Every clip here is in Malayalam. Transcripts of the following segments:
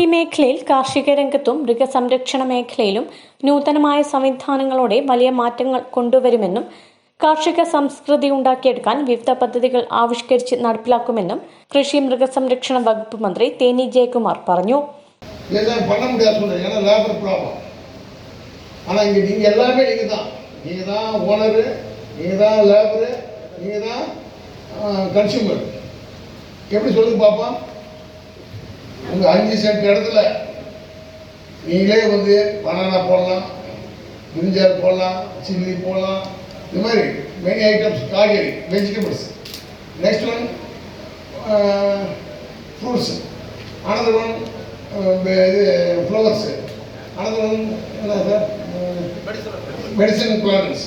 മാഹി മേഖലയിൽ കാർഷിക രംഗത്തും മൃഗസംരക്ഷണ മേഖലയിലും നൂതനമായ സംവിധാനങ്ങളോടെ വലിയ മാറ്റങ്ങൾ കൊണ്ടുവരുമെന്നും കാർഷിക സംസ്കൃതി ഉണ്ടാക്കിയെടുക്കാൻ വിവിധ പദ്ധതികൾ ആവിഷ്കരിച്ച് നടപ്പിലാക്കുമെന്നും കൃഷി മൃഗസംരക്ഷണ വകുപ്പ് മന്ത്രി തേനി ജയകുമാർ പറഞ്ഞു. உங்க 5 சென்ட் இடத்துல நீங்களே வந்து பனானா போடலாம், பிரிஞ்சால் போடலாம், சில்லி போடலாம், இந்த மாதிரி மெனி ஐட்டம்ஸ், காய்கறி, vegetables. Next one fruits, another one இது ஃப்ளவர்ஸ், அனதர் ஒன் என்ன சார் மெடிசன் பிளான்ட்ஸ்.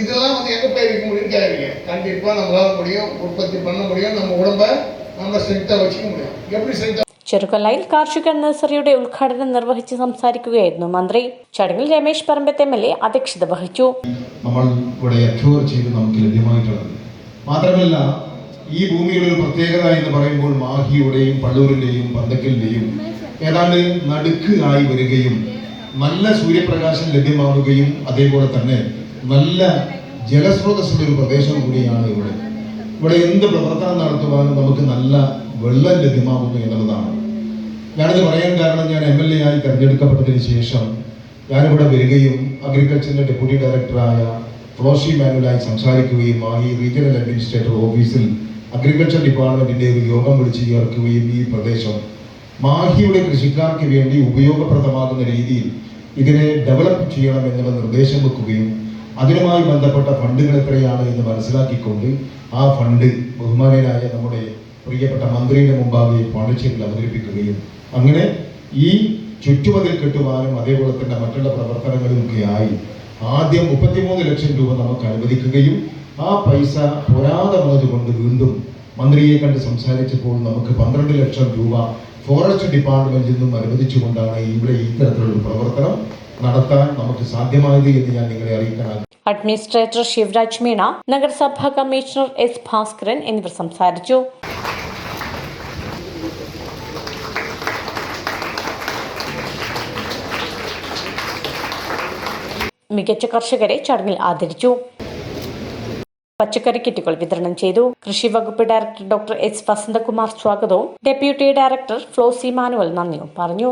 இதெல்லாம் வந்து எங்கே போய் வைக்க முடியும்னு கேட்குறீங்க. கண்டிப்பாக நம்மளால முடியும், உற்பத்தி பண்ண முடியும், நம்ம உடம்பை நம்ம ஸ்ட்ரென்த்தாக வச்சுக்க முடியும். எப்படி ஸ்ட்ரென்த்தாக? ചെറുകൊല്ലയിൽ കാർഷിക നഴ്സറിയുടെ ഉദ്ഘാടനം നിർവഹിച്ച് സംസാരിക്കുകയായിരുന്നു മന്ത്രി. ചടങ്ങിൽ രമേശ് പറമ്പത്ത് MLA അധ്യക്ഷത വഹിച്ചു. നമ്മൾ ഇവിടെ അക്വയർ ചെയ്ത് നമുക്ക് ലഭ്യമായിട്ടുള്ളത് മാത്രമല്ല, ഈ ഭൂമിയുടെ ഒരു പ്രത്യേകത എന്ന് പറയുമ്പോൾ മാഹിയുടെയും പള്ളൂരിന്റെയും പന്തക്കലിന്റെയും ഏതാണ്ട് നടുക്കായി വരികയും നല്ല സൂര്യപ്രകാശം ലഭ്യമാവുകയും അതേപോലെ തന്നെ നല്ല ജലസ്രോതസ്സുള്ള ഒരു പ്രദേശം കൂടിയാണ് ഇവിടെ. ഇവിടെ എന്ത് പ്രവർത്തനം നടത്തുവാനും നമുക്ക് നല്ല വെള്ളം ലഭ്യമാകുന്നു എന്നുള്ളതാണ്. ഞാനിത് പറയാൻ കാരണം, ഞാൻ MLA ആയി തെരഞ്ഞെടുക്കപ്പെട്ടതിന് ശേഷം ഞാനിവിടെ വരികയും അഗ്രികൾച്ചറിന്റെ ഡെപ്യൂട്ടി ഡയറക്ടറായ ഫ്ലോഷി മാനുവലായി സംസാരിക്കുകയും മാഹി റീജിയണൽ അഡ്മിനിസ്ട്രേറ്റർ ഓഫീസിൽ അഗ്രികൾച്ചർ ഡിപ്പാർട്ട്മെന്റിന്റെ ഒരു യോഗം വിളിച്ച് ചേർക്കുകയും ഈ പ്രദേശം മാഹിയുടെ കൃഷിക്കാർക്ക് വേണ്ടി ഉപയോഗപ്രദമാകുന്ന രീതിയിൽ ഇതിനെ ഡെവലപ്പ് ചെയ്യണം എന്നുള്ള നിർദ്ദേശം വെക്കുകയും അതിനുമായി ബന്ധപ്പെട്ട ഫണ്ടുകൾ എത്രയാണ് എന്ന് മനസ്സിലാക്കിക്കൊണ്ട് ആ ഫണ്ട് ബഹുമാനനായ നമ്മുടെ പ്രിയപ്പെട്ട മന്ത്രിയുടെ മുമ്പാകെ പോണ്ടിച്ചേരിയിൽ അവതരിപ്പിക്കുകയും അങ്ങനെ ഈ ചുറ്റുമതിൽ കെട്ടുവാനും അതേപോലെ തന്നെ മറ്റുള്ള പ്രവർത്തനങ്ങളുമൊക്കെയായി ആദ്യം 33 ലക്ഷം രൂപ നമുക്ക് അനുവദിക്കുകയും ആ പൈസ പോരാതെ വന്നതുകൊണ്ട് വീണ്ടും മന്ത്രിയെ കണ്ട് സംസാരിച്ചപ്പോൾ നമുക്ക് 12 ലക്ഷം രൂപ ഫോറസ്റ്റ് ഡിപ്പാർട്ട്മെന്റിൽ നിന്നും അനുവദിച്ചുകൊണ്ടാണ് ഇവിടെ ഈ തരത്തിലുള്ള പ്രവർത്തനം നടത്താൻ നമുക്ക് സാധ്യമായത് എന്ന് ഞാൻ നിങ്ങളെ അറിയിക്കാൻ. അഡ്മിനിസ്ട്രേറ്റർ ശിവരാജ് മീണ, നഗരസഭാ കമ്മീഷണർ S ഭാസ്കരൻ എന്നിവർ സംസാരിച്ചു. മികച്ച കർഷകരെ ചടങ്ങിൽ ആദരിച്ചു. പച്ചക്കറി കിറ്റുകൾ വിതരണം ചെയ്തു. കൃഷി വകുപ്പ് ഡയറക്ടർ ഡോക്ടർ S വസന്തകുമാർ സ്വാഗതവും ഡെപ്യൂട്ടി ഡയറക്ടർ ഫ്ലോസി മാനുവൽ നന്ദിയും പറഞ്ഞു.